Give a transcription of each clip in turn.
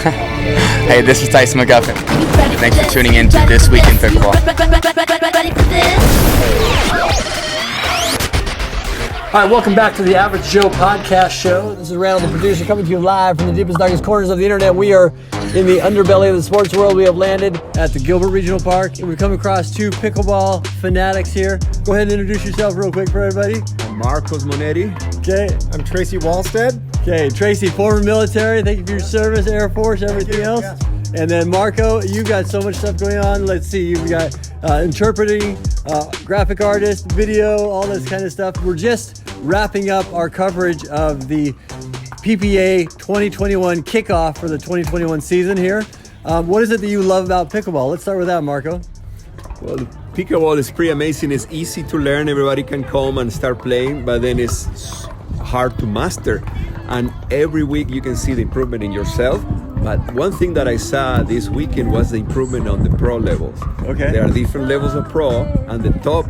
Hey, this is Tyson McGuffin. Thanks for tuning in to This Week in Pickleball. All right, welcome back to the Average Joe podcast show. This is Randall, the producer, coming to you live from the deepest, darkest corners of the internet. We are in the underbelly of the sports world. We have landed at the Gilbert Regional Park, and we've come across two pickleball fanatics here. Go ahead and introduce yourself real quick for everybody. I'm Marcos Monetti. Okay. I'm Tracy Wallstead. Okay, Tracy, former military. Thank you for your service, Air Force, everything else. Yes. And then Marco, you've got so much stuff going on. Let's see, you've got interpreting, graphic artist, video, all this kind of stuff. We're just wrapping up our coverage of the PPA 2021 kickoff for the 2021 season here. What is it that you love about pickleball? Let's start with that, Marco. Well, the pickleball is pretty amazing. It's easy to learn. Everybody can come and start playing, but then it's hard to master. And every week you can see the improvement in yourself. But one thing that I saw this weekend was the improvement on the pro levels. Okay. There are different levels of pro, and the top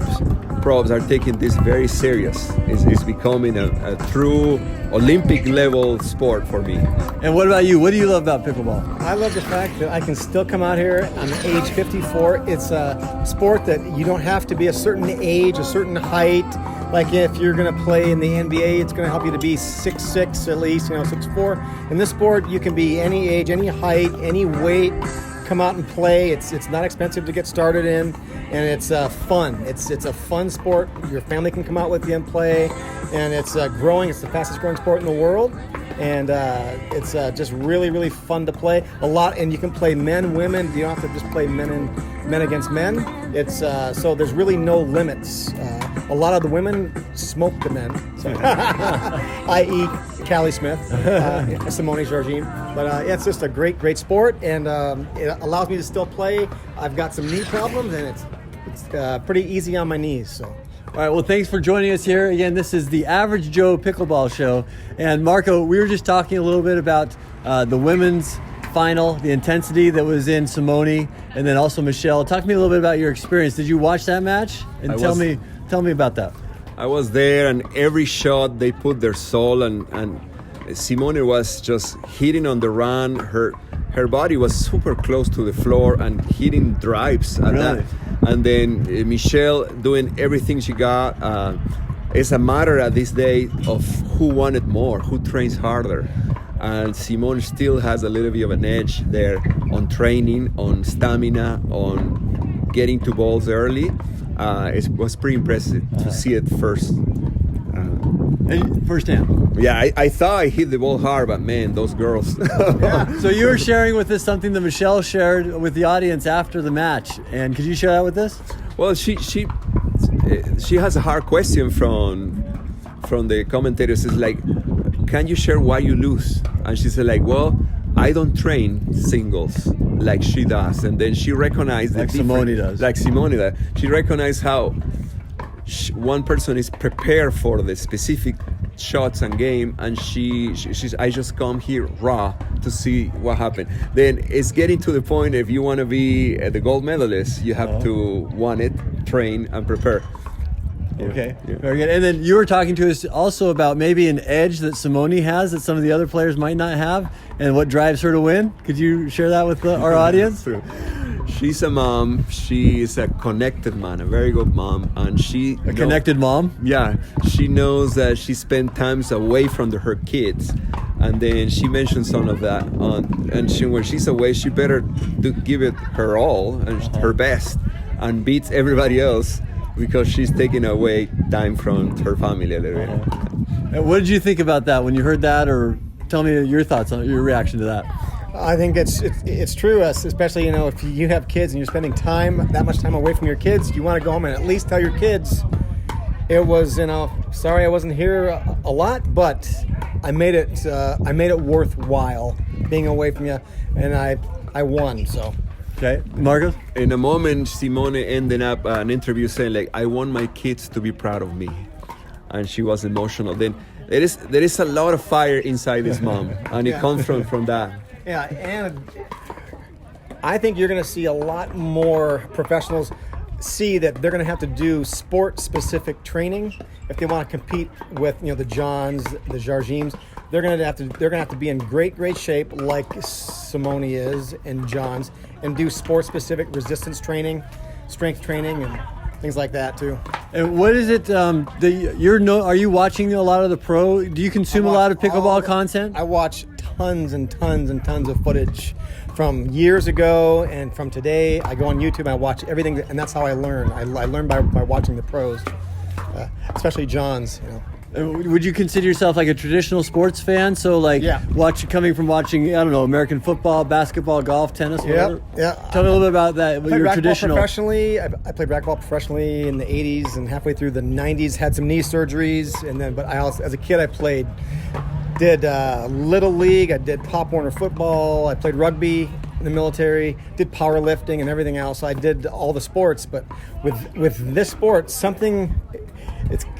pros are taking this very serious. It's becoming a true Olympic level sport for me. And what about you? What do you love about pickleball? I love the fact that I can still come out here. I'm age 54. It's a sport that you don't have to be a certain age, a certain height. Like if you're going to play in the NBA, it's going to help you to be 6'6", at least, 6'4". In this sport, you can be any age, any height, any weight. Come out and play. It's not expensive to get started in, and it's fun. It's a fun sport. Your family can come out with you and play, and it's growing. It's the fastest growing sport in the world, and it's just really, really fun to play. A lot, and you can play men, women. You don't have to just play men against men. It's so there's really no limits. A lot of the women smoke the men, so i.e. Callie Smith, Simone Georgine. But it's just a great, great sport, and it allows me to still play. I've got some knee problems, and it's pretty easy on my knees. So. All right, well, thanks for joining us here. Again, this is the Average Joe Pickleball Show. And Marco, we were just talking a little bit about the women's final, the intensity that was in Simone, and then also Michelle. Talk to me a little bit about your experience. Did you watch that match? And tell me about that. I was there, and every shot they put their soul, and Simone was just hitting on the run. Her body was super close to the floor and hitting drives at that. And then Michelle doing everything she got. It's a matter at this day of who wanted more, who trains harder. And Simone still has a little bit of an edge there on training, on stamina, on getting to balls early. It was pretty impressive to see it first. Firsthand. Yeah, I thought I hit the ball hard, but man, those girls. Yeah. So you were sharing with us something that Michelle shared with the audience after the match, and could you share that with us? Well, she has a hard question from the commentators. It's like, can you share why you lose? And she said, like, well, I don't train singles like she does. And then she recognized like Simone does. Like Simone does. She recognized how one person is prepared for the specific shots and game, and she's I just come here raw to see what happened. Then it's getting to the point, if you want to be the gold medalist, you have to want it, train, and prepare. Okay, very good. And then you were talking to us also about maybe an edge that Simone has that some of the other players might not have, and what drives her to win. Could you share that with our audience? She's a mom. She is a connected mom, a very good mom, and connected mom. Yeah, she knows that she spent times away from her kids, and then she mentioned some of that. And when she's away, she better give it her all and her best, and beats everybody else, because she's taking away time from her family a little bit. And what did you think about that when you heard that, or tell me your thoughts on your reaction to that? I think it's true, especially if you have kids and you're spending that much time away from your kids, you want to go home and at least tell your kids it was sorry I wasn't here a lot, but I made it worthwhile being away from you, and I won. So. Okay, Marcos? In a moment, Simone ended up an interview saying, like, I want my kids to be proud of me. And she was emotional. Then there is a lot of fire inside this mom, and it comes from that. Yeah, and I think you're going to see a lot more professionals see that they're going to have to do sport-specific training if they want to compete with the Johns, the Jargines. they're gonna have to be in great shape like Simone is and John's, and do sport specific resistance training, strength training, and things like that too. And what is it? Are you watching a lot of the pro? Do you consume a lot of pickleball content? I watch tons and tons and tons of footage from years ago and from today. I go on YouTube and I watch everything, and that's how I learn. I learn by watching the pros, especially John's. You know. Would you consider yourself like a traditional sports fan? So like coming from watching, I don't know, American football, basketball, golf, tennis, whatever? Yeah. Tell me a little bit about that. Played racquetball traditional. Professionally. I played racquetball professionally in the 80s and halfway through the 90s, had some knee surgeries. But I also, as a kid, I did Little League. I did Pop Warner football. I played rugby in the military, did powerlifting and everything else. I did all the sports, but with this sport,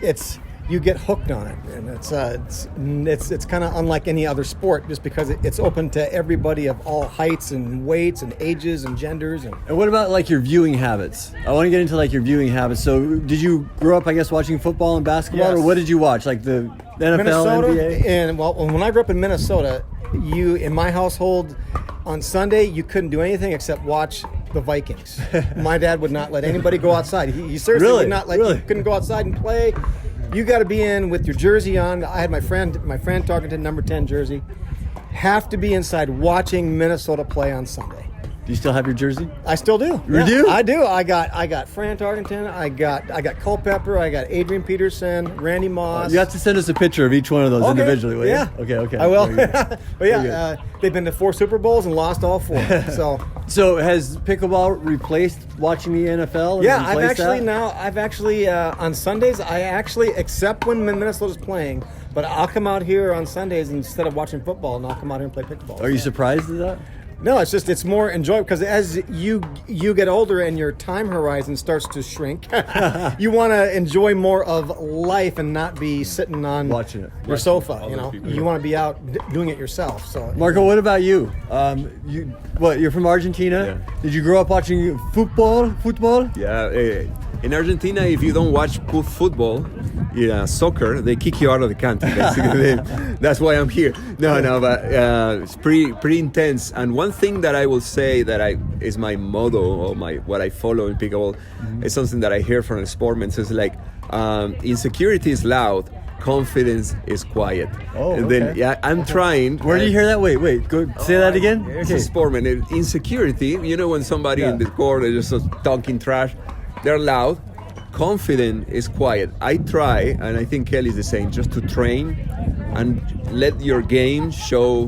it's you get hooked on it, and it's kind of unlike any other sport, just because it's open to everybody of all heights and weights and ages and genders. And what about like your viewing habits? I want to get into like your viewing habits. So did you grow up, I guess, watching football and basketball, or what did you watch? Like the NFL, Minnesota, NBA? And when I grew up in Minnesota, in my household, on Sunday you couldn't do anything except watch the Vikings. My dad would not let anybody go outside. He seriously would not let you couldn't go outside and play. You got to be in with your jersey on. I had my friend Tarkenton number 10 jersey. Have to be inside watching Minnesota play on Sunday. Do you still have your jersey? I still do. You do? I do. I got Fran Tarkenton. I got Culpepper. I got Adrian Peterson, Randy Moss. You have to send us a picture of each one of those individually, will you? Okay. I will. But they've been to 4 Super Bowls and lost all 4. So has pickleball replaced watching the NFL? Yeah, I've actually on Sundays, except when Minnesota's playing, but I'll come out here on Sundays instead of watching football, and I'll come out here and play pickleball. Are you surprised at that? No, it's more enjoyable, because as you get older and your time horizon starts to shrink, you want to enjoy more of life and not be sitting on watching your sofa. You want to be out doing it yourself. So, Marco, what about you? You're from Argentina? Yeah. Did you grow up watching football? Yeah. In Argentina, if you don't watch football, soccer, they kick you out of the country. That's why I'm here. But it's pretty intense. And one thing that I will say that is my motto, or what I follow in pickleball, is something that I hear from the sportmen. So it's like, insecurity is loud, confidence is quiet. Oh, and okay. then I'm trying. Where do you hear that? Wait, go say that again. It's a sportman. Insecurity, when somebody in the court is just talking trash, they're loud. Confident is quiet. I try, and I think Kelly's the same, just to train and let your game show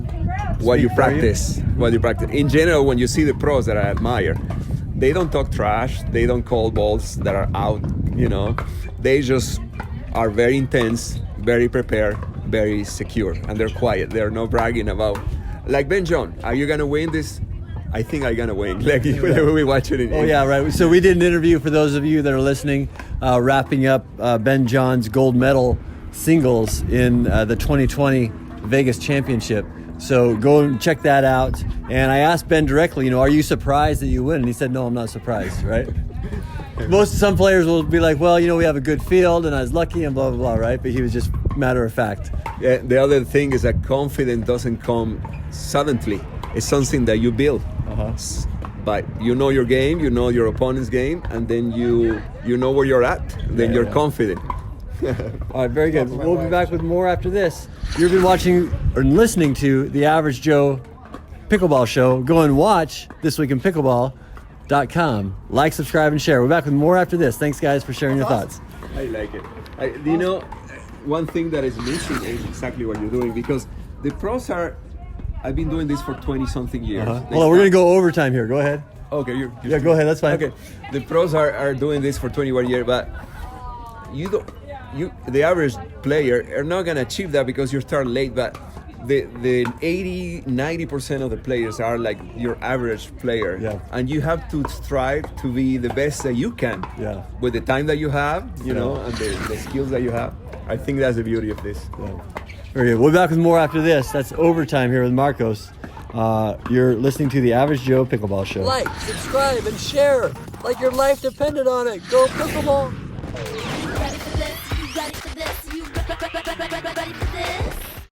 what you practice. In general, when you see the pros that I admire, they don't talk trash. They don't call balls that are out. They just are very intense, very prepared, very secure, and they're quiet. They're not bragging about, like Ben John, are you gonna win this? I think I'm gonna win. Like whenever we watch it. Right. So we did an interview, for those of you that are listening, wrapping up Ben John's gold medal singles in the 2020 Vegas Championship. So go and check that out. And I asked Ben directly, are you surprised that you win? And he said, no, I'm not surprised, right? Some players will be like, well, we have a good field and I was lucky and blah, blah, blah, right? But he was just matter of fact. Yeah, the other thing is that confidence doesn't come suddenly. It's something that you build. But you know your game, you know your opponent's game, and then you know where you're at. Then you're confident. All right, very good. We'll be back with more after this. You've been watching or listening to the Average Joe Pickleball Show. Go and watch This Week in Pickleball.com. Like, subscribe, and share. We're back with more after this. Thanks, guys, for sharing your thoughts. I like it. One thing that is missing is exactly what you're doing, because the pros are. I've been doing this for 20-something years. Hold on, we're going to go overtime here. Go ahead. Okay, yeah, go ahead. That's fine. Okay, the pros are doing this for 21 years, but the average player are not going to achieve that because you start late. But the 80-90% of the players are like your average player, and you have to strive to be the best that you can. With the time that you have, and the skills that you have. I think that's the beauty of this. Very good. We'll be back with more after this. That's overtime here with Marcos. You're listening to the Average Joe Pickleball Show. Like, subscribe, and share. Like your life depended on it. Go pickleball. You ready for this? You ready for this? You ready for this?